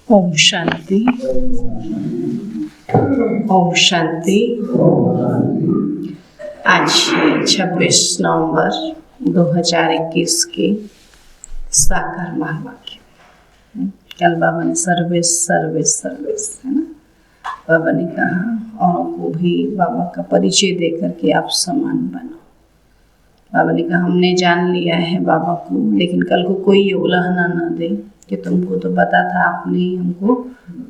ओम शांति। ओम शांति। आज 26 नवंबर 2021 के साकार महावाक्य। कल बाबा ने सर्विस सर्विस सर्विस है ना, बाबा ने कहा औरों को भी बाबा का परिचय देकर के आप समान बनो। बाबा ने कहा हमने जान लिया है बाबा को, लेकिन कल को कोई ये उलाहना ना दे कि तुमको तो पता था, आपने हमको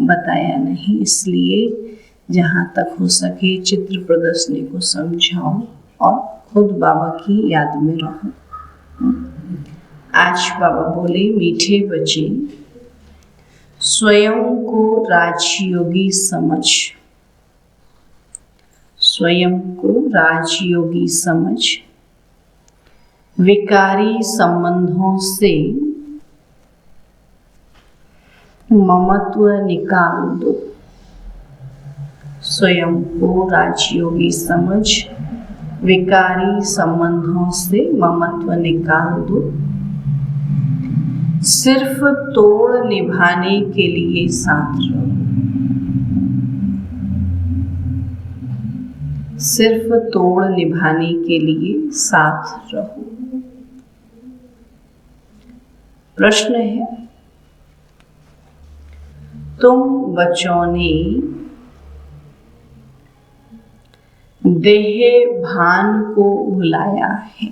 बताया नहीं। इसलिए जहाँ तक हो सके चित्र प्रदर्शनी को समझाओ और खुद बाबा की याद में रहो। आज बाबा बोले, मीठे बच्चे स्वयं को राजयोगी समझ, स्वयं को राजयोगी समझ, विकारी संबंधों से ममत्व निकाल दो। स्वयं को राजयोगी समझ, विकारी संबंधों से ममत्व निकाल दो। सिर्फ तोड़ निभाने के लिए साथ रहो, सिर्फ तोड़ निभाने के लिए साथ रहो। प्रश्न है, तुम बच्चों ने देह भान को भुलाया है,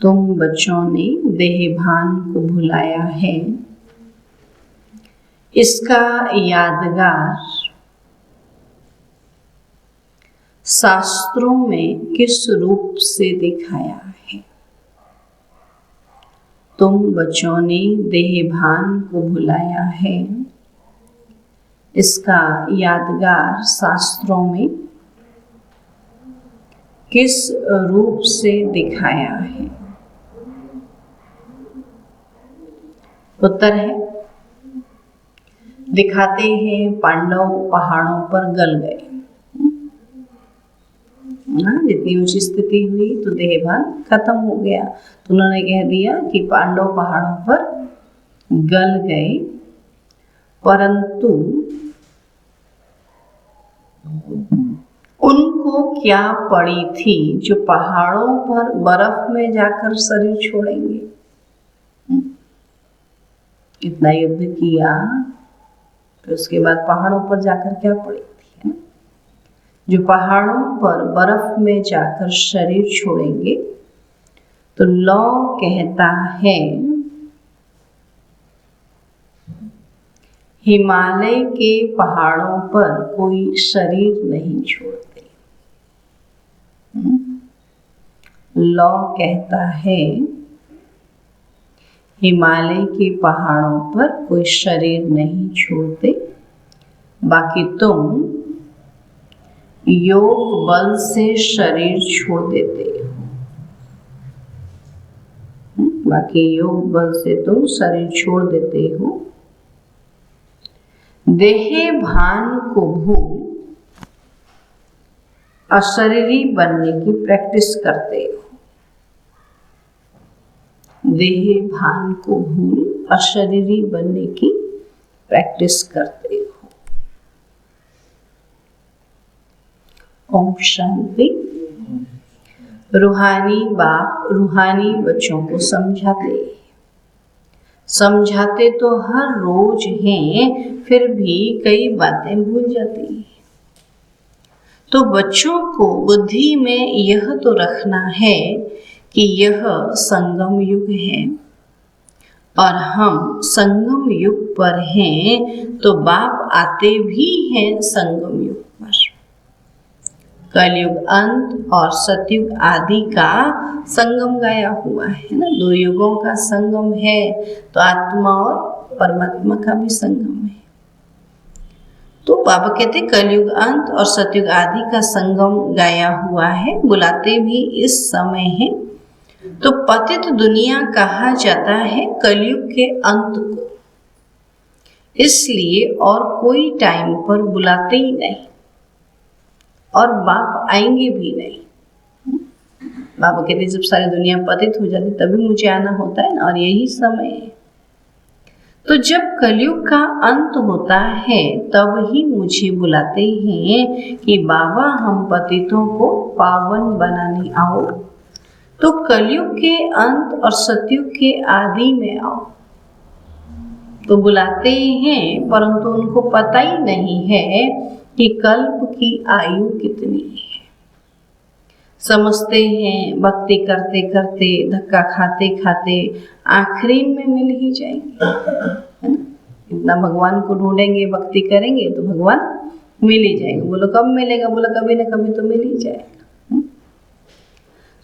तुम बच्चों ने देह भान को भुलाया है। इसका यादगार शास्त्रों में किस रूप से दिखाया है? तुम बच्चों ने देह भान को भुलाया है, इसका यादगार शास्त्रों में किस रूप से दिखाया है? उत्तर है, दिखाते हैं पांडव पहाड़ों पर गल गए। जितनी ऊंची स्थिति हुई तो देहभान खत्म हो गया, तो उन्होंने कह दिया कि पांडव पहाड़ों पर गल गए। परंतु उनको क्या पड़ी थी जो पहाड़ों पर बर्फ में जाकर शरीर छोड़ेंगे? इतना युद्ध किया, फिर उसके बाद पहाड़ों पर जाकर क्या पड़ी थी? जो पहाड़ों पर बर्फ में जाकर शरीर छोड़ेंगे। तो लॉ कहता है, हिमालय के पहाड़ों पर कोई शरीर नहीं छोड़ते। लॉ कहता है, हिमालय के पहाड़ों पर कोई शरीर नहीं छोड़ते। बाकी तुम योग बल से शरीर छोड़ देते हो, बाकी योग बल से तुम शरीर छोड़ देते हो। देह भान को भूल अशरीरी बनने की प्रैक्टिस करते हो। देह भान को भूल अशरीरी बनने की प्रैक्टिस करते हो। ओम शांति। रूहानी बाप रूहानी बच्चों को समझाते तो हर रोज हैं, फिर भी कई बातें भूल जाती हैं। तो बच्चों को बुद्धि में यह तो रखना है कि यह संगम युग है और हम संगम युग पर हैं, तो बाप आते भी हैं संगम युग पर। कलयुग अंत और सतयुग आदि का संगम गाया हुआ है ना, दो युगों का संगम है, तो आत्मा और परमात्मा का भी संगम है। तो बाबा कहते कलयुग अंत और सतयुग आदि का संगम गाया हुआ है, बुलाते भी इस समय है। तो पतित दुनिया कहा जाता है कलयुग के अंत को, इसलिए और कोई टाइम पर बुलाते ही नहीं और बाप आएंगे भी नहीं। बाबा कहते जब सारी दुनिया पतित हो जाती तभी मुझे आना होता है ना, और यही समय है। तो जब कलयुग का अंत होता है तब ही मुझे बुलाते हैं कि बाबा हम पतितों को पावन बनाने आओ। तो कलयुग के अंत और सतयुग के आदि में आओ। तो बुलाते हैं परंतु उनको पता ही नहीं है कि कल्प की आयु कितनी है। समझते हैं भक्ति करते करते धक्का खाते खाते आखिरी में मिल ही जाएंगे, है ना। इतना भगवान को ढूंढेंगे भक्ति करेंगे तो भगवान मिल ही जाएंगे। बोलो कब मिलेगा? बोलो कभी न कभी तो मिल ही जाएगा।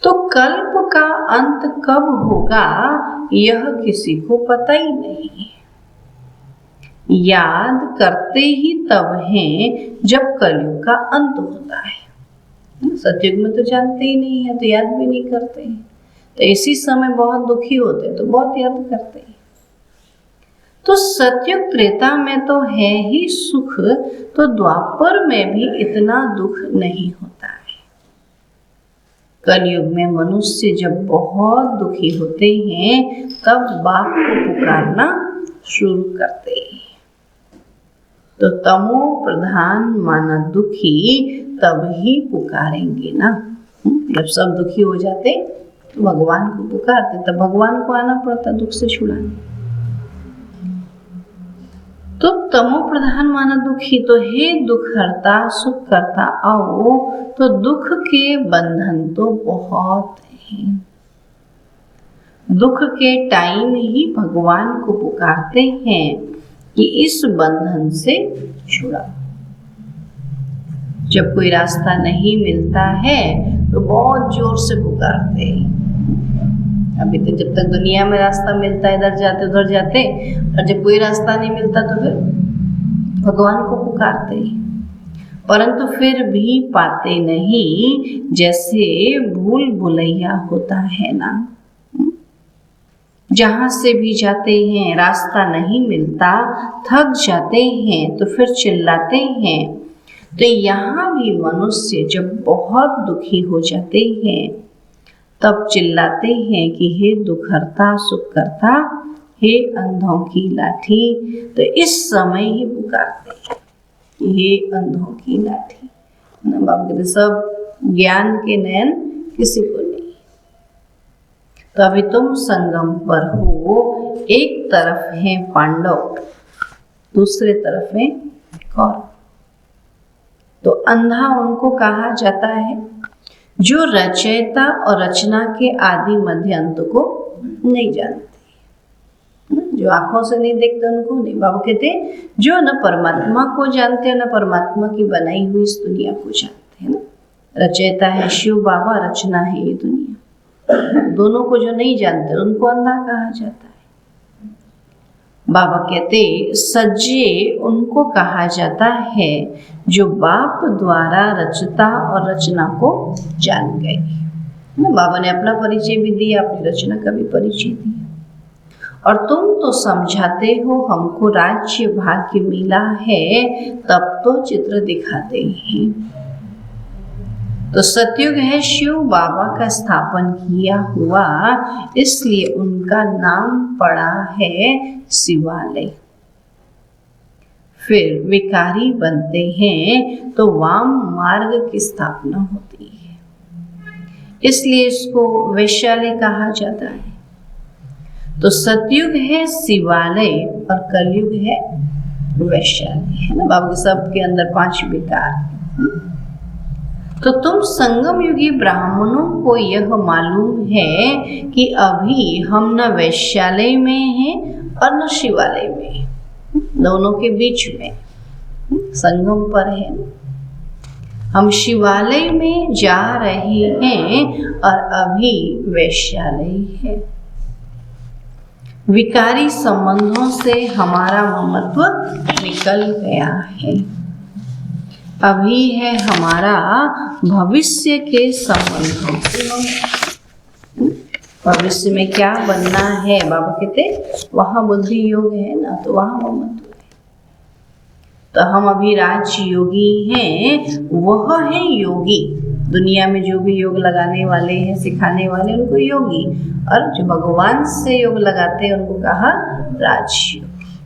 तो कल्प का अंत कब होगा यह किसी को पता ही नहीं है। याद करते ही तब है जब कलयुग का अंत होता है। सतयुग में तो जानते ही नहीं है तो याद भी नहीं करते हैं। तो इसी समय बहुत दुखी होते हैं तो बहुत याद करते हैं। तो सतयुग त्रेता में तो है ही सुख, तो द्वापर में भी इतना दुख नहीं होता है। कलयुग में मनुष्य जब बहुत दुखी होते हैं तब बाप को पुकारना शुरू करते हैं। तो तमो प्रधान माना दुखी तब ही पुकारेंगे ना। जब सब दुखी हो जाते तो भगवान को पुकारते, तब भगवान को आना पड़ता दुख से छुड़ाने। तो तमो प्रधान माना दुखी, तो हे दुख हरता सुख करता आओ। तो दुख के बंधन तो बहुत हैं। दुख के टाइम ही भगवान को पुकारते हैं कि इस बंधन से छुड़ा। जब कोई रास्ता नहीं मिलता है तो बहुत जोर से पुकारते हैं। अभी तो जब तक दुनिया में रास्ता मिलता है इधर जाते उधर जाते, और जब कोई रास्ता नहीं मिलता तो फिर भगवान को पुकारते हैं। परंतु फिर भी पाते नहीं। जैसे भूल भुलैया होता है ना, जहां से भी जाते हैं रास्ता नहीं मिलता, थक जाते हैं तो फिर चिल्लाते हैं। तो यहाँ भी मनुष्य जब बहुत दुखी हो जाते हैं तब चिल्लाते हैं कि हे दुखहर्ता सुख करता, हे अंधों की लाठी। तो इस समय ही पुकारते हैं कि हे अंधों की लाठी। बाबा कहते सब ज्ञान के नयन किसी को नहीं। तो अभी तुम संगम पर हो, एक तरफ है पांडव दूसरे तरफ है कौरव। तो अंधा उनको कहा जाता है जो रचयिता और रचना के आदि मध्य अंत को नहीं जानते। जो आंखों से नहीं देखते उनको नहीं। बाबा कहते जो न परमात्मा को जानते न परमात्मा की बनाई हुई इस दुनिया को जानते हैं ना। रचयिता है शिव बाबा, रचना है ये दुनिया। दोनों को जो नहीं जानते उनको अंधा कहा जाता है। बाबा कहते सज्जे उनको कहा जाता है जो बाप द्वारा रचता और रचना को जान गए। बाबा ने अपना परिचय भी दिया, अपनी रचना का भी परिचय दिया। और तुम तो समझाते हो हमको राज्य भाग्य मिला है, तब तो चित्र दिखाते हैं। तो सतयुग है शिव बाबा का स्थापन किया हुआ, इसलिए उनका नाम पड़ा है शिवालय। फिर विकारी बनते हैं तो वाम मार्ग की स्थापना होती है, इसलिए इसको वैश्यालय कहा जाता है। तो सतयुग है शिवालय और कलयुग है वैश्यालय, है ना। बाबा के सबके अंदर 5 विकार। तो तुम संगम युगी ब्राह्मणों को यह मालूम है कि अभी हम न वैश्यालय में हैं और न शिवालय में हैं, दोनों के बीच में संगम पर है। हम शिवालय में जा रहे हैं और अभी वैश्यालय है। विकारी संबंधों से हमारा ममत्व निकल गया है। अभी है हमारा भविष्य के संबंधों से। भविष्य में क्या बनना है बाबा कहते वहाँ बुद्धि योग है ना, तो वहाँ ममत्व है। तो हम अभी राज योगी हैं, वह है योगी। दुनिया में जो भी योग लगाने वाले हैं सिखाने वाले उनको योगी, और जो भगवान से योग लगाते हैं उनको कहा राजयोगी।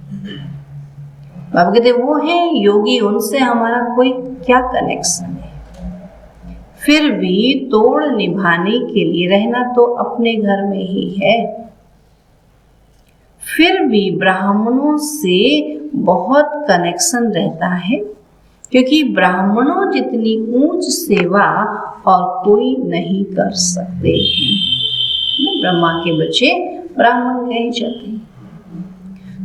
बाबा कहते वो है योगी, उनसे हमारा कोई क्या कनेक्शन है। फिर भी तोड़ निभाने के लिए रहना तो अपने घर में ही है। फिर भी ब्राह्मणों से बहुत कनेक्शन रहता है, क्योंकि ब्राह्मणों जितनी ऊंच सेवा और कोई नहीं कर सकते हैं। ब्रह्मा के बच्चे ब्राह्मण कहे जाते हैं।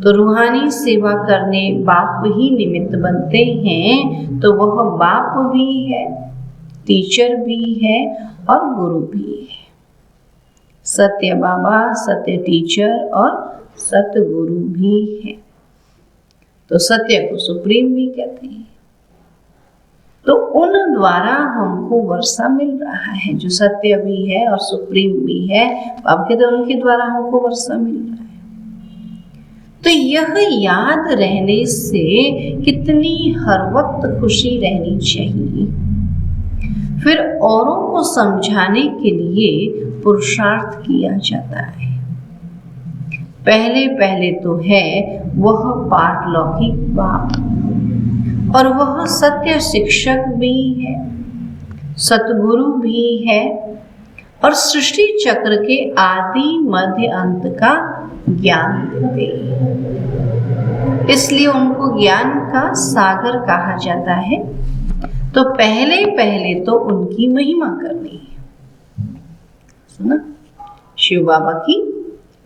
तो रूहानी सेवा करने बाप ही निमित्त बनते हैं, तो वह बाप भी है, टीचर भी है और गुरु भी है। सत्य बाबा, सत्य टीचर और सत्य गुरु भी है। तो सत्य को सुप्रीम भी कहते हैं। तो उन द्वारा हमको वर्षा मिल रहा है, जो सत्य भी है और सुप्रीम भी है। अब कहते हैं उनके द्वारा हमको वर्षा मिल रहा है। तो यह याद रहने से कितनी हर वक्त खुशी रहनी चाहिए। फिर औरों को समझाने के लिए पुरुषार्थ किया जाता है। पहले पहले तो है वह पारलौकिक बाप, और वह सत्य शिक्षक भी है, सतगुरु भी है, और सृष्टि चक्र के आदि मध्य अंत का ज्ञान देते हैं। इसलिए उनको ज्ञान का सागर कहा जाता है। तो पहले पहले तो उनकी महिमा करनी है। सुना, शिव बाबा की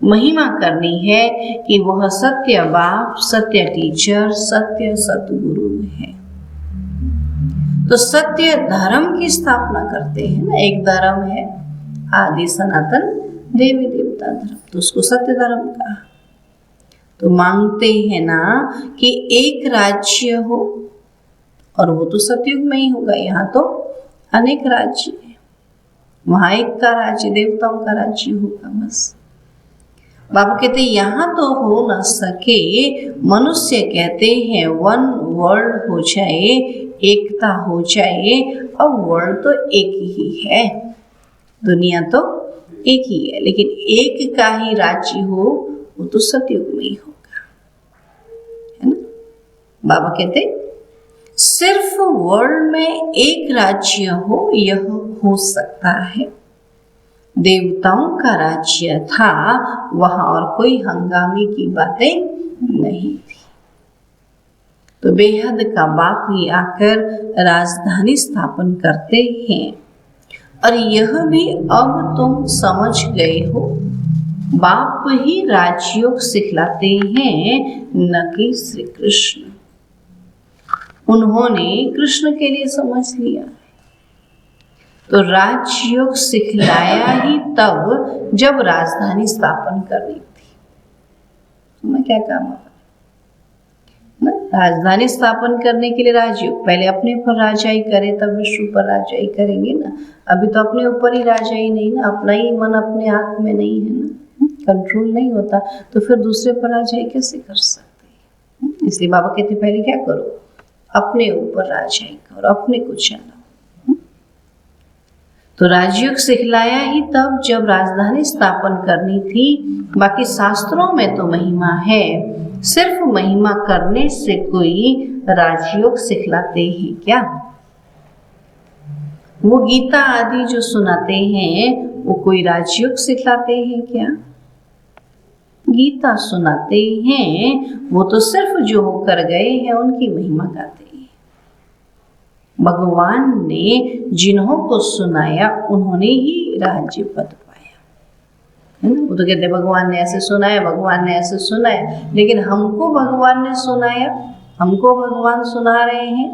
महिमा करनी है कि वह सत्य बाप, सत्य टीचर, सत्य सतगुरु है। तो सत्य धर्म की स्थापना करते हैं ना। एक धर्म है आदि सनातन देवी देवता धर्म, तो उसको सत्य धर्म कहा। तो मांगते हैं ना कि एक राज्य हो, और वो तो सतयुग में ही होगा। यहाँ तो अनेक राज्य है, वहां एक का राज्य, देवताओं का राज्य होगा बस। बाबा कहते यहाँ तो हो न सके, मनुष्य कहते हैं वन वर्ल्ड हो जाए, एकता हो जाए। अब वर्ल्ड तो एक ही है, दुनिया तो एक ही है, लेकिन एक का ही राज्य हो वो तो सतयुग में ही होगा, है ना। बाबा कहते सिर्फ वर्ल्ड में एक राज्य हो, यह हो सकता है। देवताओं का राज्य था, वहां और कोई हंगामे की बातें नहीं थी। तो बेहद का बाप ही आकर राजधानी स्थापन करते हैं। और यह भी अब तुम समझ गए हो, बाप ही राजयोग सिखलाते हैं, न कि श्री कृष्ण। उन्होंने कृष्ण के लिए समझ लिया। तो राजयोग सिखलाया ही तब जब राजधानी स्थापन करनी थी। मैं क्या काम है ना, राजधानी स्थापन करने के लिए राजयोग, पहले अपने ऊपर राजाई करे तब विश्व पर राजाई करेंगे ना। अभी तो अपने ऊपर ही राजाई नहीं ना, अपना ही मन अपने हाथ में नहीं है ना, कंट्रोल नहीं होता, तो फिर दूसरे पर राजाई कैसे कर सकते हैं। इसलिए बाबा कहते पहले क्या करो, अपने ऊपर राजाई करो, अपने को चलाओ। तो राजयोग सिखलाया ही तब जब राजधानी स्थापन करनी थी। बाकी शास्त्रों में तो महिमा है, सिर्फ महिमा करने से कोई राजयोग सिखलाते हैं क्या? वो गीता आदि जो सुनाते हैं वो कोई राजयोग सिखलाते हैं क्या? गीता सुनाते हैं वो तो सिर्फ जो होकर गए हैं उनकी महिमा गाते हैं। भगवान ने जिन्हों को सुनाया उन्होंने ही राज्य पद पाया, है ना। वो तो कहते भगवान ने ऐसे सुनाया, भगवान ने ऐसे सुनाया, लेकिन हमको भगवान ने सुनाया, हमको भगवान सुना रहे हैं।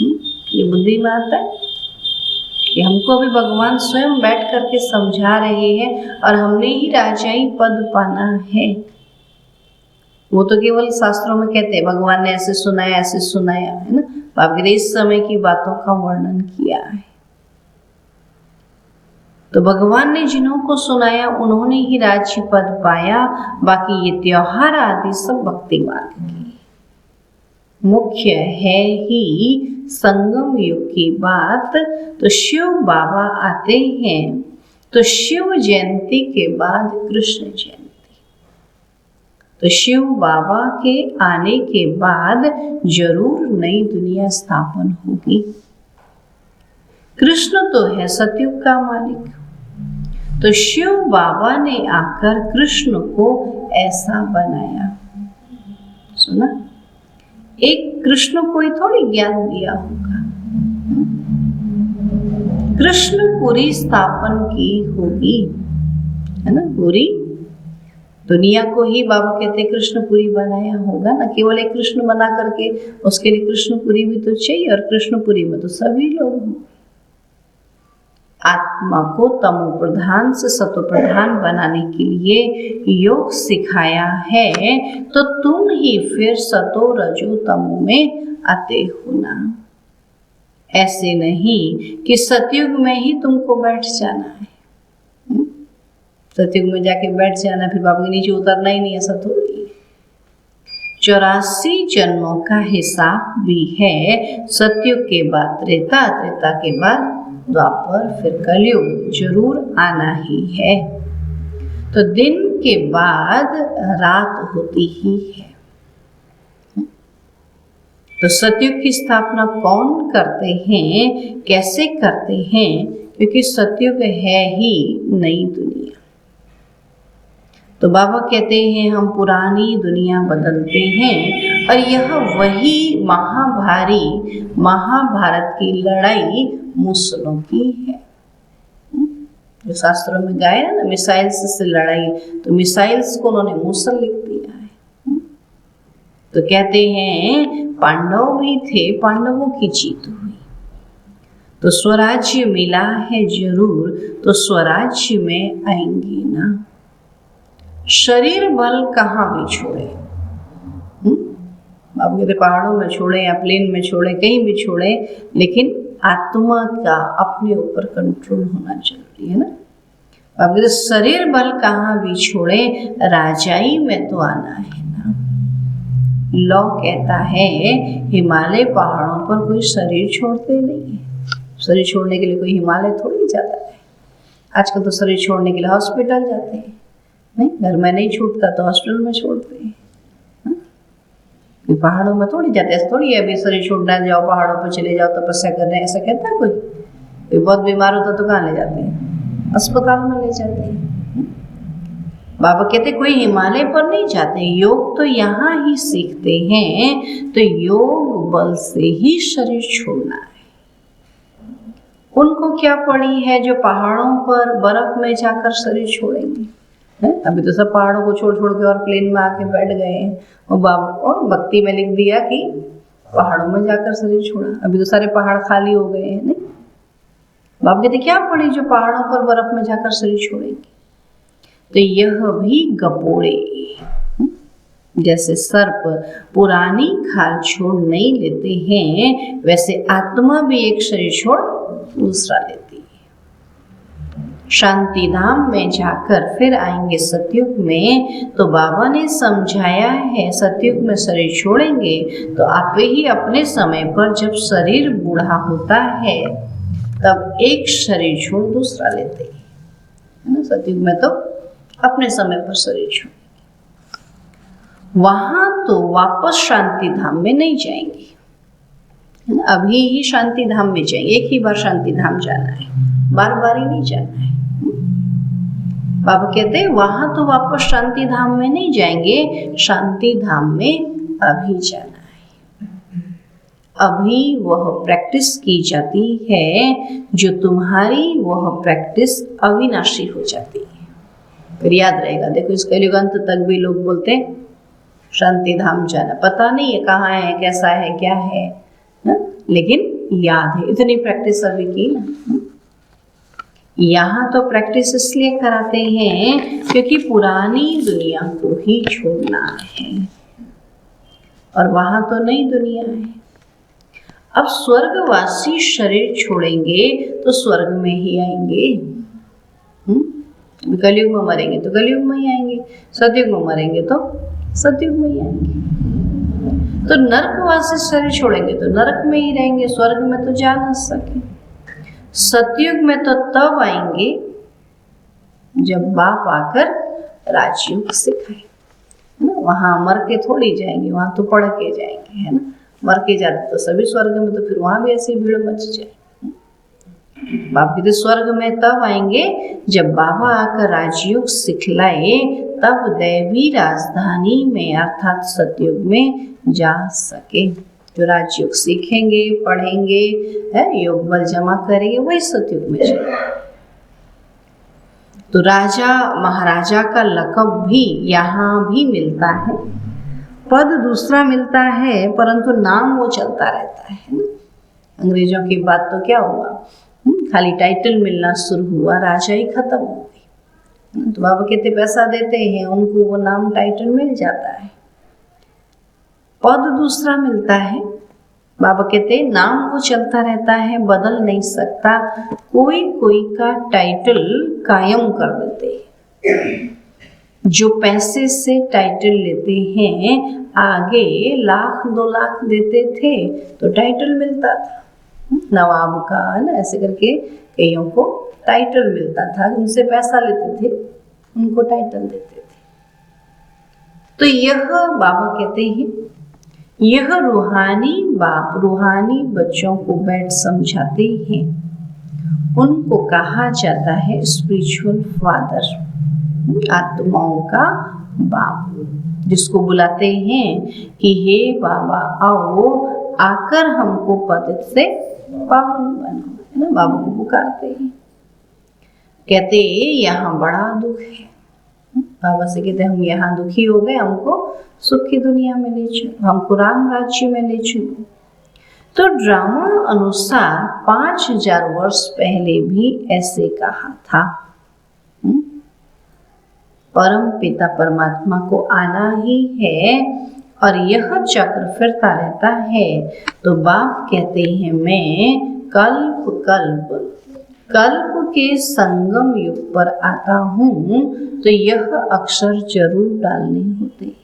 ये बुद्धि में आता है कि हमको अभी भगवान स्वयं बैठ करके समझा रहे हैं और हमने ही राजाई पद पाना है। वो तो केवल शास्त्रों में कहते हैं भगवान ने ऐसे सुनाया, ऐसे सुनाया, है ना। बाप ने इस समय की बातों का वर्णन किया है। तो भगवान ने जिन्हों को सुनाया उन्होंने ही राज्य पद पाया। बाकी ये त्योहार आदि सब भक्ति मार्ग की मुख्य है ही संगम युग की बात। तो शिव बाबा आते हैं, तो शिव जयंती के बाद कृष्ण जयंती, तो शिव बाबा के आने के बाद जरूर नई दुनिया स्थापन होगी। कृष्ण तो है सतयुग का मालिक, तो शिव बाबा ने आकर कृष्ण को ऐसा बनाया। सुना, एक कृष्ण को ही थोड़ी ज्ञान दिया होगा, कृष्णपुरी स्थापन की होगी, है ना। पूरी दुनिया को ही बाबा कहते कृष्णपुरी बनाया होगा ना। केवल एक कृष्ण बना करके उसके लिए कृष्णपुरी भी तो चाहिए, और कृष्णपुरी में तो सभी लोग हों। आत्मा को तमो प्रधान से सतो प्रधान बनाने के लिए योग सिखाया है, तो तुम ही फिर सतो रजो तमो में आते हो ना। ऐसे नहीं कि सतयुग में ही तुमको बैठ जाना है, सतयुग में जाके बैठ जाना, फिर बाबा के नीचे उतरना ही नहीं, ऐसा थोड़ी। 84 जन्मों का हिसाब भी है। सतयुग के बाद त्रेता, त्रेता के बाद द्वापर, फिर कलयुग जरूर आना ही है। तो दिन के बाद रात होती ही है। तो सतयुग की स्थापना कौन करते हैं, कैसे करते हैं? क्योंकि सतयुग है ही नई दुनिया। तो बाबा कहते हैं हम पुरानी दुनिया बदलते हैं, और यह वही महाभारत की लड़ाई मुसलों की है। जो शास्त्रों में गाया है ना, मिसाइल्स से लड़ाई, तो मिसाइल्स को उन्होंने मुसल लिख दिया है। तो कहते हैं पांडव भी थे, पांडवों की जीत हुई, तो स्वराज्य मिला है जरूर, तो स्वराज्य में आएंगे ना। शरीर बल कहाँ भी छोड़े, आप कहते पहाड़ों में छोड़े या प्लेन में छोड़े, कहीं भी छोड़े, लेकिन आत्मा का अपने ऊपर कंट्रोल होना जरूरी है ना। आप कहते शरीर बल कहाँ भी छोड़े, राजाई में तो आना है ना। लॉ कहता है हिमालय पहाड़ों पर कोई शरीर छोड़ते नहीं है। शरीर छोड़ने के लिए कोई हिमालय थोड़ी जाता है। आजकल तो शरीर छोड़ने के लिए हॉस्पिटल जाते हैं, नहीं, घर में नहीं छूटता तो हॉस्पिटल में छोड़ते हैं। पहाड़ों में थोड़ी जाते, ऐसा थोड़ी है अभी शरीर छोड़ना है जाओ पहाड़ों पर चले जाओ तपस्या करने, ऐसा कहता है कोई? बहुत बीमार होता तो कहाँ ले जाते हैं? अस्पताल में ले जाते हैं। बाबा कहते कोई हिमालय पर नहीं जाते, योग तो यहाँ ही सीखते हैं। तो योग बल से ही शरीर छोड़ना है। उनको क्या पड़ी है जो पहाड़ों पर बर्फ में जाकर शरीर छोड़ेंगे? अभी तो सब पहाड़ों को छोड़ छोड़ के और प्लेन में आके बैठ गए हैं, और बाबा और भक्ति में लिख दिया कि पहाड़ों में जाकर शरीर छोड़ा। अभी तो सारे पहाड़ खाली हो गए हैं, नहीं। बाबा कहते क्या पड़ी जो पहाड़ों पर बर्फ में जाकर शरीर छोड़ेंगे? तो यह भी गपोड़े, जैसे सर्प पुरानी खाल छोड़ नहीं लेते हैं, वैसे आत्मा भी एक शरीर छोड़ दूसरा लेती है। शांति धाम में जाकर फिर आएंगे सतयुग में। तो बाबा ने समझाया है सतयुग में शरीर छोड़ेंगे तो आप ही अपने समय पर, जब शरीर बूढ़ा होता है तब एक शरीर छोड़ दूसरा लेते हैं, है ना। सतयुग में तो अपने समय पर शरीर छोड़ेंगे। वहां तो वापस शांति धाम में नहीं जाएंगे, है ना। अभी ही शांति धाम में जाएंगे, एक ही बार शांति धाम जाना है, बार बार ही नहीं जाना है। बाबा कहते हैं वहां तो वापस शांति धाम में नहीं जाएंगे, शांति धाम में अभी जाना है। अभी वह प्रैक्टिस की जाती है जो तुम्हारी वह प्रैक्टिस अविनाशी हो जाती है। फिर याद रहेगा, देखो इस कलयुग अंत तक भी लोग बोलते हैं शांति धाम जाना, पता नहीं है कहाँ है, कैसा है, क्या है ना? लेकिन याद है, इतनी प्रैक्टिस अभी की ना। यहाँ तो प्रैक्टिस इसलिए कराते हैं क्योंकि पुरानी दुनिया को ही छोड़ना है, और वहां तो नई दुनिया है। अब स्वर्गवासी शरीर छोड़ेंगे तो स्वर्ग में ही आएंगे। कलयुग में मरेंगे तो कलयुग में ही आएंगे, सतयुग में मरेंगे तो सतयुग में ही आएंगे। तो नरकवासी शरीर छोड़ेंगे तो नरक में ही रहेंगे, स्वर्ग में तो जा ना सके। सतयुग में तो तब आएंगे जब बाप आकर राजयोग सिखाए। वहाँ मर के थोड़ी जाएंगे, वहाँ तो पढ़ के जाएंगे, है ना। मर के जाते तो सभी स्वर्ग में, तो फिर वहाँ भी ऐसी भीड़ मच जाए। बाबा कहते स्वर्ग में तब आएंगे जब बाबा आकर राजयोग सिखलाए, तब दैवी राजधानी में अर्थात सतयुग में जा सके। जो राजयोग सीखेंगे, पढ़ेंगे, योग बल जमा करेंगे, वही सतयुग में चले। तो राजा महाराजा का लक़ब भी यहाँ भी मिलता है, पद दूसरा मिलता है, परंतु नाम वो चलता रहता है ना। अंग्रेजों की बात तो क्या हुआ, खाली टाइटल मिलना शुरू हुआ, राजा ही खत्म हो गई। तो बाबा कहते पैसा देते हैं उनको, वो नाम टाइटल मिल जाता है, पद दूसरा मिलता है। बाबा कहते नाम वो चलता रहता है, बदल नहीं सकता। कोई कोई का टाइटल कायम कर देते हैं। जो पैसे से टाइटल लेते हैं, आगे 1,00,000-2,00,000 देते थे तो टाइटल मिलता था, नवाब का, है ना। ऐसे करके कईयों को टाइटल मिलता था, उनसे पैसा लेते थे, उनको टाइटल देते थे। तो यह बाबा कहते हैं, यह रूहानी बाप रूहानी बच्चों को बैठ समझाते हैं, उनको कहा जाता है स्पिरिचुअल फादर, आत्माओं का बाप, जिसको बुलाते हैं कि हे बाबा आओ, आकर हमको पतित से पावन बनो, है ना। बाबा को पुकारते हैं, कहते यहाँ बड़ा दुख है। बाबा से कहते हम यहाँ दुखी हो गए, हमको सुखी दुनिया में ले चलो, हमको राम राज्य में ले चलो। तो ड्रामा अनुसार 5000 वर्ष पहले भी ऐसे कहा था। परम पिता परमात्मा को आना ही है और यह चक्र फिरता रहता है। तो बाप कहते हैं मैं कल्प कल्प कल्प के संगम युग पर आता हूँ, तो यह अक्षर जरूर डालने होते हैं।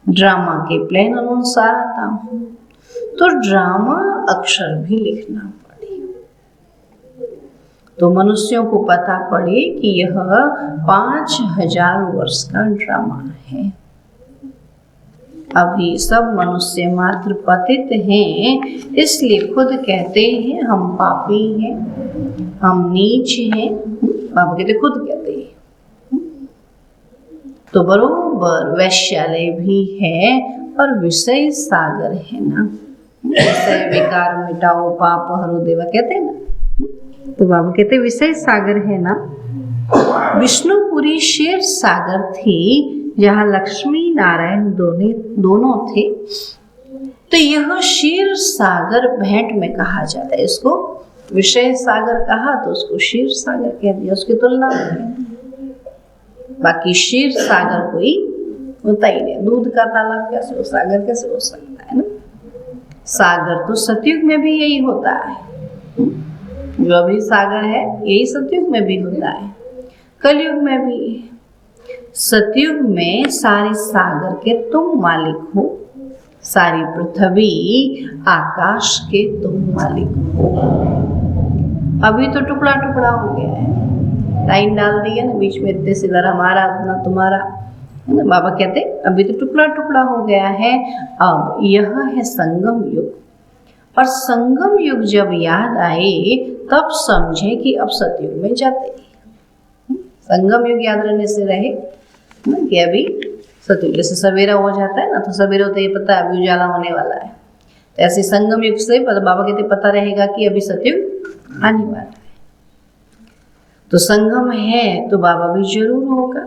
ड्रामा के प्लान अनुसार आता हूँ, तो ड्रामा अक्षर भी लिखना पड़े, तो मनुष्यों को पता पड़े कि यह 5000 वर्ष का ड्रामा है। अभी सब मनुष्य मात्र पतित हैं, इसलिए खुद कहते हैं हम पापी हैं, हम नीच हैं। बाबा कहते खुद कहते हैं। तो बरोबर वैश्यालय भी है और विषय सागर है ना। विषय विकार मिटाओ पाप हरो देवा कहते हैं ना। तो बाबा कहते विषय सागर है ना। विष्णुपुरी क्षीर सागर थी, जहाँ लक्ष्मी नारायण दोनों थे। तो यह क्षीर सागर भेंट में कहा जाता है। इसको विषय सागर कहा तो उसको क्षीर सागर कह दिया, उसकी तुलना में। बाकी क्षीर सागर कोई होता ही नहीं, दूध का तालाब कैसे हो, सागर कैसे हो सकता है ना। सागर तो सतयुग में भी यही होता है, जो अभी सागर है यही सतयुग में भी होता है, कलयुग में भी। सतयुग में सारे सागर के तुम मालिक हो, सारी पृथ्वी आकाश के तुम मालिक हो। अभी तो टुकड़ा टुकड़ा हो गया है, लाइन डाल दी है ना बीच में, इतने से इधर हमारा इतना तुम्हारा, है ना। बाबा कहते अभी तो टुकड़ा टुकड़ा हो गया है। अब यह है संगम युग, और संगम युग जब याद आए तब समझे कि अब सतयुग में जाते हैं। संगम युग याद रहने से रहे कि अभी सतयुग, जैसे सवेरा हो जाता है ना, तो सवेरे होते ही पता है अभी उजाला होने वाला है, तो ऐसे संगम युग से बाबा कहते पता रहेगा कि अभी सतयुग आने वाला है। तो संगम है तो बाबा भी जरूर होगा।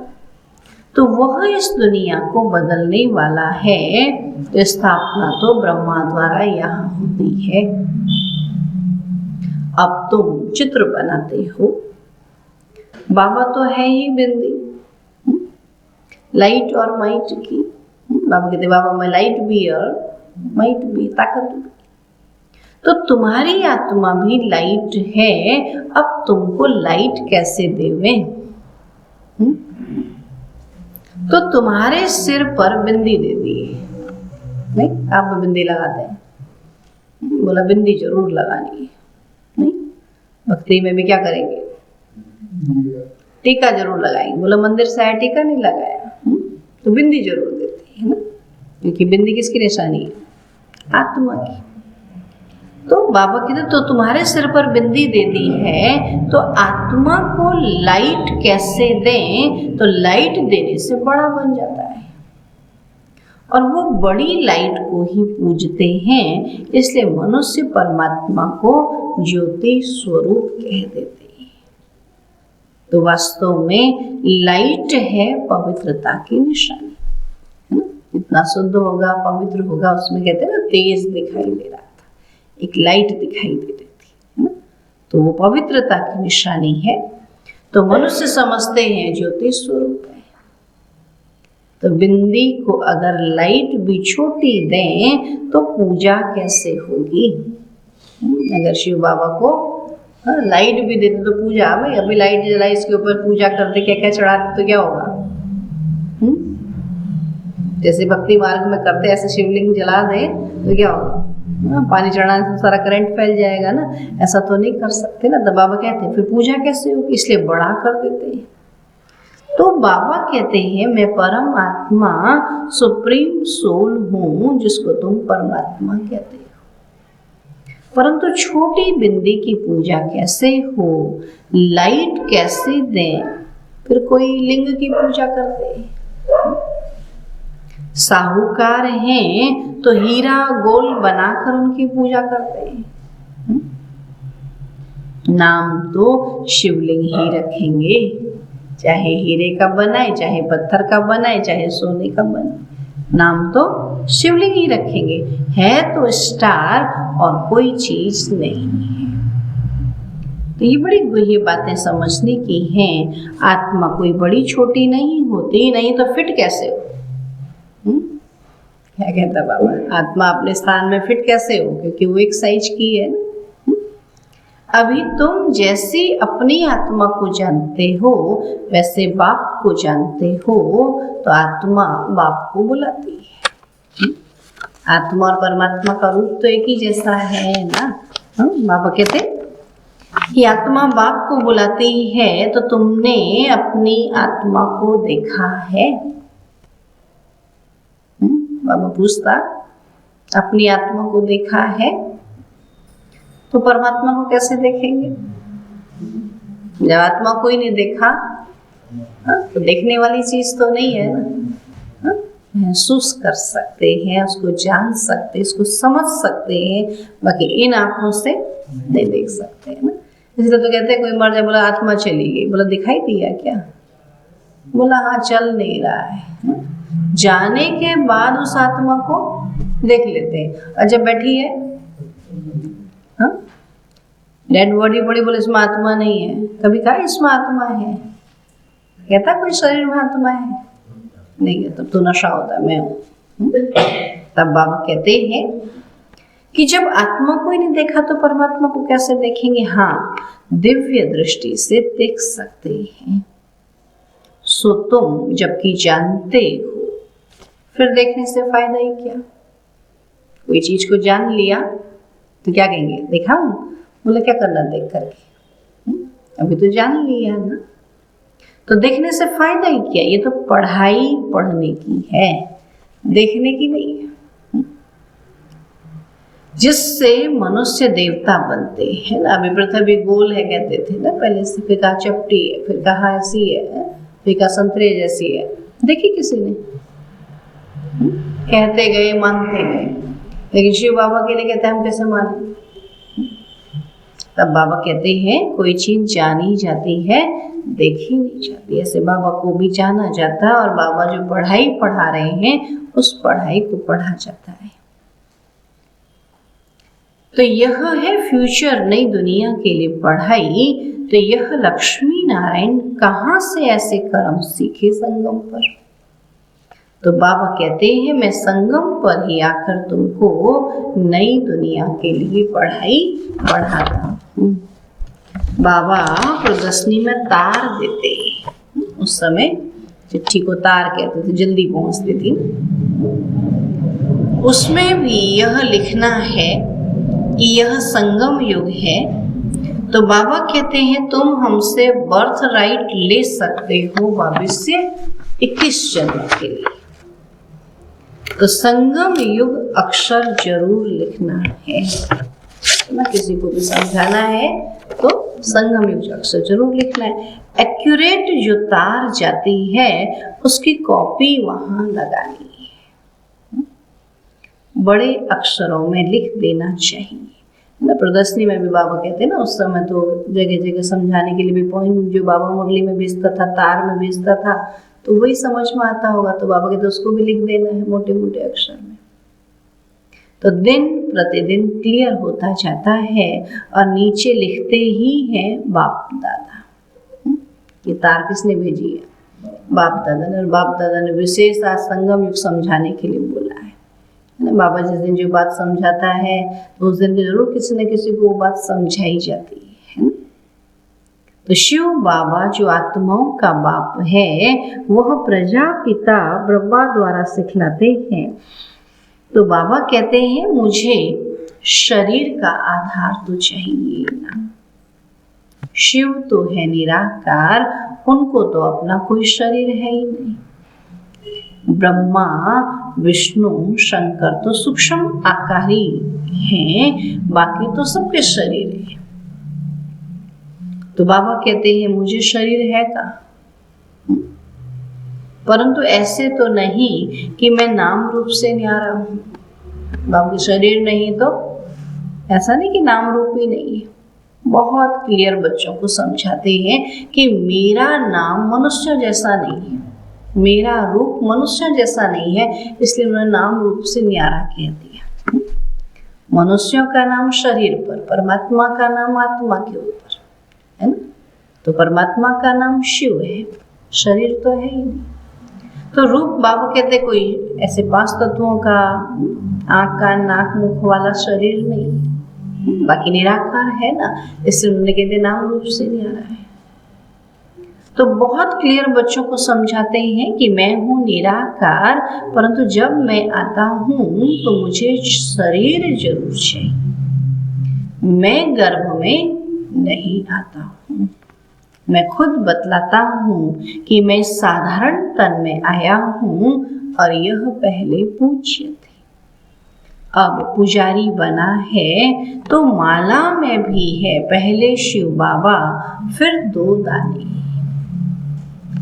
तो वह इस दुनिया को बदलने वाला है। तो स्थापना तो ब्रह्मा द्वारा यहाँ होती है। अब तुम चित्र बनाते हो, बाबा तो है ही बिंदी, लाइट और माइट की। बाबा कहते बाबा मैं लाइट भी और माइट भी, ताकत भी। तो तुम्हारी आत्मा भी लाइट है, अब तुमको लाइट कैसे देवे। तो तुम्हारे सिर पर बिंदी दे दी, नहीं आप बिंदी लगाते हैं, बोला बिंदी जरूर लगानी है। नहीं भक्ति में भी क्या करेंगे, टीका जरूर लगाएंगे। बोला मंदिर से आया टीका नहीं लगाया, तो बिंदी जरूर देते हैं ना, क्योंकि बिंदी किसकी निशानी है? आत्मा की। तो बाबा कहते तो तुम्हारे सिर पर बिंदी दे दी है, तो आत्मा को लाइट कैसे दें? तो लाइट देने से बड़ा बन जाता है, और वो बड़ी लाइट को ही पूजते हैं, इसलिए मनुष्य परमात्मा को ज्योति स्वरूप कह देते हैं। तो वास्तव में लाइट है पवित्रता की निशानी, है ना। इतना शुद्ध होगा, पवित्र होगा, उसमें कहते हैं ना तेज दिखाई दे रहा था, एक लाइट दिखाई दे रही थी, है ना। तो वो पवित्रता की निशानी है। तो मनुष्य समझते हैं ज्योति स्वरूप है। तो बिंदी को अगर लाइट भी छोटी दें तो पूजा कैसे होगी? अगर शिव बाबा को लाइट भी देते तो पूजा, भाई अभी लाइट जलाई, इसके ऊपर पूजा करते, क्या क्या चढ़ाते तो क्या होगा? जैसे भक्ति मार्ग में करते ऐसे शिवलिंग जला दे तो क्या होगा? पानी चढ़ाने से सारा करंट फैल जाएगा ना, ऐसा तो नहीं कर सकते ना। तो बाबा कहते हैं फिर पूजा कैसे होगी? इसलिए बड़ा कर देते हैं। तो बाबा कहते हैं मैं परम आत्मा सुप्रीम सोल हूँ, जिसको तुम परमात्मा कहते हो। परंतु छोटी बिंदी की पूजा कैसे हो? लाइट कैसे दें? फिर कोई लिंग की पूजा करते हैं। साहूकार हैं तो हीरा गोल बनाकर उनकी पूजा करते हैं। नाम तो शिवलिंग ही रखेंगे, चाहे हीरे का बनाए, चाहे पत्थर का बनाए, चाहे सोने का बनाए, नाम तो शिवलिंग ही रखेंगे। है तो स्टार और कोई चीज नहीं है। तो ये बड़ी गुह्य बातें समझने की हैं। आत्मा कोई बड़ी छोटी नहीं होती, नहीं तो फिट कैसे हो? क्या कहता बाबा? आत्मा अपने स्थान में फिट कैसे हो? क्योंकि वो एक साइज की है ना। अभी तुम जैसी अपनी आत्मा को जानते हो वैसे बाप को जानते हो, तो आत्मा बाप को बुलाती है। आत्मा और परमात्मा का रूप तो एक ही जैसा है ना। बाबा कहते कि आत्मा बाप को बुलाती है, तो तुमने अपनी आत्मा को देखा है? बाबा पूछता अपनी आत्मा को देखा है तो परमात्मा को कैसे देखेंगे? जब आत्मा को ही नहीं देखा, तो देखने वाली चीज तो नहीं है ना। महसूस कर सकते हैं, उसको जान सकते हैं, उसको समझ सकते हैं, बाकी इन आंखों से नहीं देख सकते हैं ना। इसलिए तो कहते हैं कोई मर जाए, बोला आत्मा चली गई, बोला दिखाई दिया क्या? बोला हाँ चल नहीं रहा है। जाने के बाद उस आत्मा को देख लेते हैं, और जब बैठी है डेड बॉडी पड़ी, बोले इसमें आत्मा नहीं है। कभी कहा इसमें आत्मा है? कहता कोई शरीर में आत्मा है? नहीं है, तब तो नशा होता है मैं हूँ। तब बाबा कहते हैं कि जब आत्मा को ही नहीं देखा तो परमात्मा को कैसे देखेंगे? हाँ, दिव्य दृष्टि से देख सकते हैं। सो तुम जबकि जानते हो, फिर देखने से फायदा ही क्या? कोई चीज को जान लिया तो क्या कहेंगे? देखा हूँ, बोले क्या करना देख करके? अभी तो जान लिया ना, तो देखने से फायदा ही क्या? ये तो पढ़ाई पढ़ने की है, देखने की नहीं है। जिससे मनुष्य देवता बनते हैं ना। अभी पृथ्वी गोल है कहते थे ना पहले से, फिर कहा चपटी है, फिर कहा ऐसी है, फिर कहा संतरे जैसी है। देखी किसी ने? कहते गए मानते गए, लेकिन शिव बाबा के लिए कहते हैं हम कैसे माने? तब बाबा कहते हैं कोई चीज जानी जाती है, देखी नहीं जाती। ऐसे बाबा को भी जाना जाता है, और बाबा जो पढ़ाई पढ़ा रहे हैं उस पढ़ाई को पढ़ा जाता है। तो यह है फ्यूचर नई दुनिया के लिए पढ़ाई। तो यह लक्ष्मी नारायण कहाँ से ऐसे कर्म सीखे? संगम पर। तो बाबा कहते हैं मैं संगम पर ही आकर तुमको नई दुनिया के लिए पढ़ाई पढ़ाता हूँ। बाबा प्रदर्शनी में तार देते, उस समय चिट्ठी को तार कहते थे, जल्दी पहुंचती थी। उसमें भी यह लिखना है कि यह संगम युग है। तो बाबा कहते हैं तुम हमसे बर्थ राइट ले सकते हो भविष्य 21 जन्म के लिए। तो संगम युग अक्षर जरूर लिखना है ना, किसी को भी समझाना है तो संगम युग अक्षर जरूर लिखना है। एक्यूरेट जो तार जाती है उसकी कॉपी वहां लगानी है, बड़े अक्षरों में लिख देना चाहिए ना। प्रदर्शनी में भी बाबा कहते हैं ना, उस समय तो जगह जगह समझाने के लिए भी पॉइंट जो बाबा मुरली में भेजता था, तार में भेजता था, तो वही समझ में आता होगा, तो बाबा कहते उसको भी लिख देना है मोटे मोटे अक्षर में। तो दिन प्रतिदिन क्लियर होता जाता है और नीचे लिखते ही हैं बाप दादा। ये तार किसने भेजी है? बाप दादा ने। और बाप दादा ने विशेष आज संगम युग समझाने के लिए बोला है ना। बाबा जिस दिन जो बात समझाता है तो उस दिन जरूर किसी न किसी को वो बात समझाई जाती है ना। तो शिव बाबा जो आत्माओं का बाप है वह प्रजापिता ब्रह्मा द्वारा सिखलाते हैं। तो बाबा कहते हैं मुझे शरीर का आधार तो चाहिए ना। शिव तो है निराकार, उनको तो अपना कोई शरीर है ही नहीं। ब्रह्मा विष्णु शंकर तो सूक्ष्म आकारी हैं, बाकी तो सबके शरीर है। तो बाबा कहते हैं मुझे शरीर है का, परंतु ऐसे तो नहीं कि मैं नाम रूप से न्यारा हूं। बाबा के शरीर नहीं तो ऐसा नहीं कि नाम रूप ही नहीं है। बहुत क्लियर बच्चों को समझाते हैं कि मेरा नाम मनुष्य जैसा नहीं है, मेरा रूप मनुष्य जैसा नहीं है, इसलिए उन्होंने नाम रूप से न्यारा कह दिया। मनुष्यों का नाम शरीर पर, परमात्मा का नाम आत्मा के ऊपर है ना। तो परमात्मा का नाम शिव है, शरीर तो है ही नहीं। तो रूप बाबा कहते कोई ऐसे 5 तत्वों का आँख कान नाक मुख वाला शरीर नहीं, बाकी निराकार है ना, इसलिए उन्होंने कहते नाम रूप से नहीं आ रहा है। तो बहुत क्लियर बच्चों को समझाते हैं कि मैं हूँ निराकार, परंतु जब मैं आता हूँ तो मुझे शरीर जरूर चाहिए। मैं गर्भ में नहीं आता हूँ। मैं खुद बतलाता हूँ कि मैं साधारण तन में आया हूँ और यह पहले पूज्य थे, अब पुजारी बना है। तो माला में भी है पहले शिव बाबा फिर 2 दाने।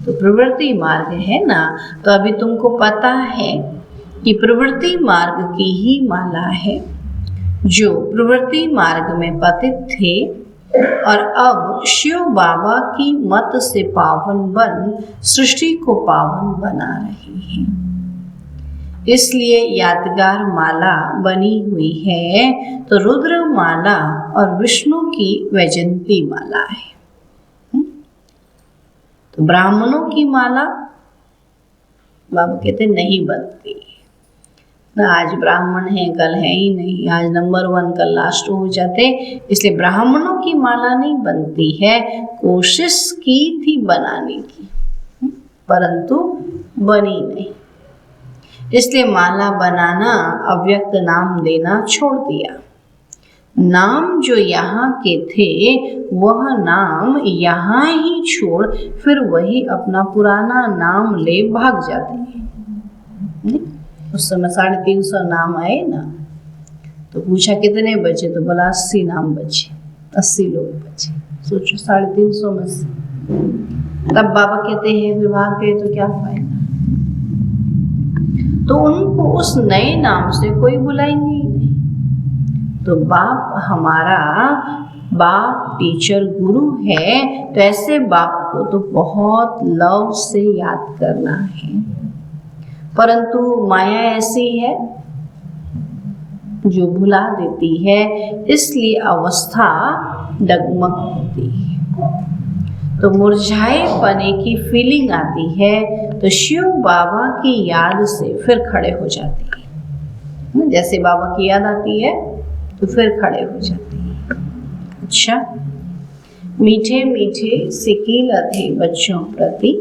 तो प्रवृत्ति मार्ग है ना, तो अभी तुमको पता है कि प्रवृत्ति मार्ग की ही माला है। जो प्रवृत्ति मार्ग में पतित थे और अब शिव बाबा की मत से पावन बन सृष्टि को पावन बना रहे हैं, इसलिए यादगार माला बनी हुई है। तो रुद्र माला और विष्णु की वैजंती माला है। तो ब्राह्मणों की माला बाबा कहते नहीं बनती ना, आज ब्राह्मण है कल है ही नहीं, आज नंबर 1 कल लास्ट हो जाते, इसलिए ब्राह्मणों की माला नहीं बनती है। कोशिश की थी बनाने की परंतु बनी नहीं, इसलिए माला बनाना अव्यक्त नाम देना छोड़ दिया। नाम जो यहाँ के थे वह नाम यहाँ ही छोड़ फिर वही अपना पुराना नाम ले भाग जाते हैं। उस समय 350 नाम आए ना, तो पूछा कितने बचे, तो बोला 80 नाम बचे, 80 लोग बचे। सोचो 350 में से। तब बाबा कहते हैं फिर भाग गए तो क्या फायदा। तो उनको उस नए नाम से कोई बुलाएंगे ही नहीं। तो बाप हमारा बाप टीचर गुरु है, तो ऐसे बाप को तो बहुत लव से याद करना है। परंतु माया ऐसी है जो भुला देती है, इसलिए अवस्था डगमग होती है। तो मुरझाए पने की फीलिंग आती है, तो शिव बाबा की याद से फिर खड़े हो जाती है। जैसे बाबा की याद आती है तो फिर खड़े हो जाती है। अच्छा, मीठे मीठे सिकील थे बच्चों प्रति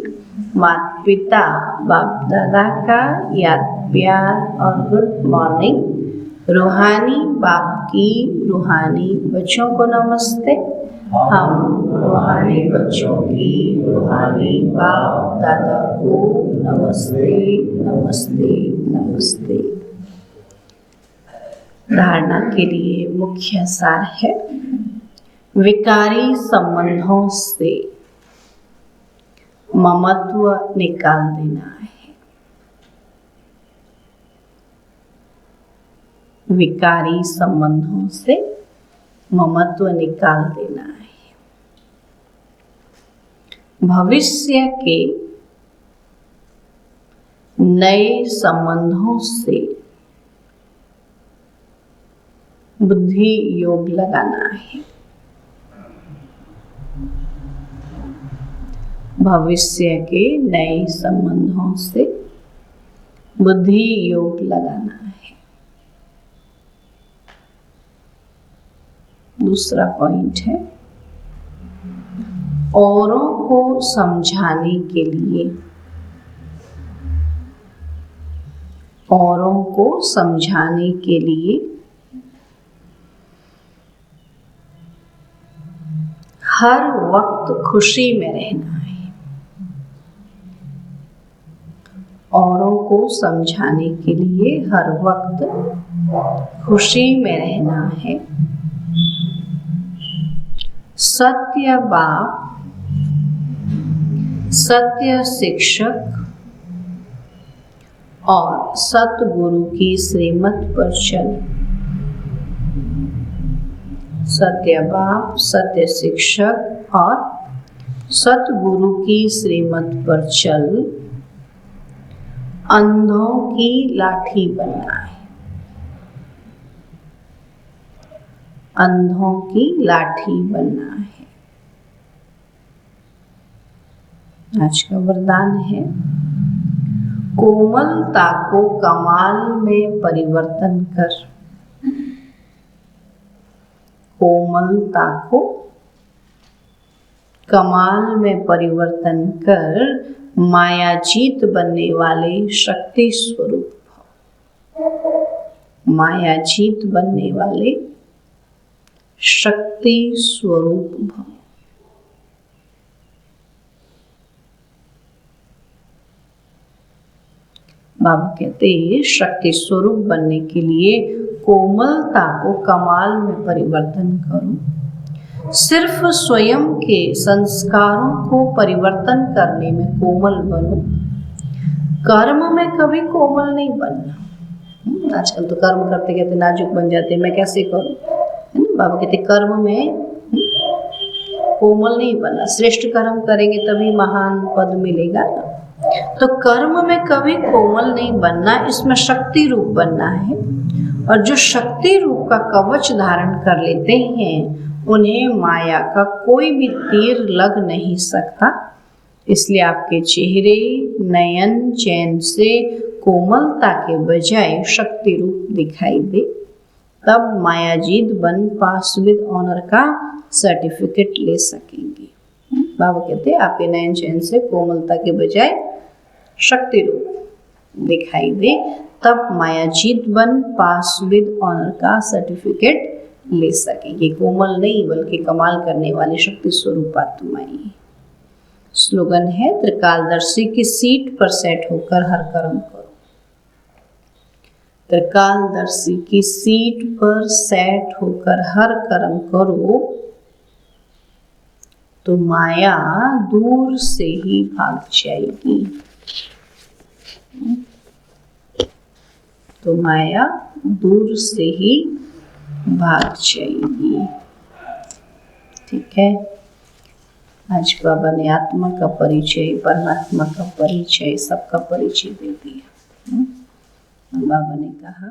माता पिता बाप दादा का याद प्यार और गुड मॉर्निंग। रूहानी बाप की रूहानी बच्चों को नमस्ते हम रूहानी बच्चों की रूहानी बाप दादा को नमस्ते नमस्ते नमस्ते। धारणा के लिए मुख्य सार है, विकारी संबंधों से ममत्व निकाल देना है। विकारी संबंधों से ममत्व निकाल देना है। भविष्य के नए संबंधों से बुद्धि योग लगाना है। भविष्य के नए संबंधों से बुद्धि योग लगाना है। दूसरा पॉइंट है, औरों को समझाने के लिए, औरों को समझाने के लिए हर वक्त खुशी में रहना है। औरों को समझाने के लिए हर वक्त खुशी में रहना है। सत्य बाप, सत्य शिक्षक और सतगुरु की श्रीमत पर चल। सत्य बाप, सत्य शिक्षक और सतगुरु की श्रीमत पर चल। अंधों की लाठी बनना है। अंधों की लाठी बनना है। आज का वरदान है, कोमलता को कमाल में परिवर्तन कर। कोमलता को कमाल में परिवर्तन कर मायाजीत बनने वाले शक्ति स्वरूप भव। मायाजीत बनने वाले शक्ति स्वरूप भव। बाबा कहते हैं, शक्ति स्वरूप बनने के लिए कोमलता को कमाल में परिवर्तन करो। सिर्फ स्वयं के संस्कारों को परिवर्तन करने में कोमल बनो, कर्म में कभी कोमल नहीं बनना। आजकल तो कर्म करते कहते नाजुक बन जाते, मैं कैसे करूं, है ना। बाबा कहते कर्म में कोमल नहीं बनना, श्रेष्ठ कर्म करेंगे तभी महान पद मिलेगा ना। तो कर्म में कभी कोमल नहीं बनना, इसमें शक्ति रूप बनना है। और जो शक्ति रूप का कवच धारण कर लेते हैं, उन्हें माया का कोई भी तीर लग नहीं सकता। इसलिए आपके चेहरे नयन चैन से कोमलता के बजाय शक्ति रूप दिखाई दे, तब मायाजीत बन पास विद ऑनर का सर्टिफिकेट ले सकेंगे। बाबा कहते हैं, आपके नयन चैन से कोमलता के बजाय शक्ति रूप दिखाई दे, तब मायाजीत बन पास विद ऑनर का सर्टिफिकेट ले सकेंगे। कोमल नहीं बल्कि कमाल करने वाली शक्ति स्वरूप आत्माएं। स्लोगन है, त्रिकालदर्शी की सीट पर सेट होकर हर कर्म करो। त्रिकालदर्शी की सीट पर सेट होकर हर कर्म करो, तो माया दूर से ही भाग जाएगी। तो माया दूर से ही भाग जाएगी। ठीक है। आज बाबा ने आत्मा का परिचय, परमात्मा का परिचय, सबका परिचय दे दिया। बाबा ने कहा,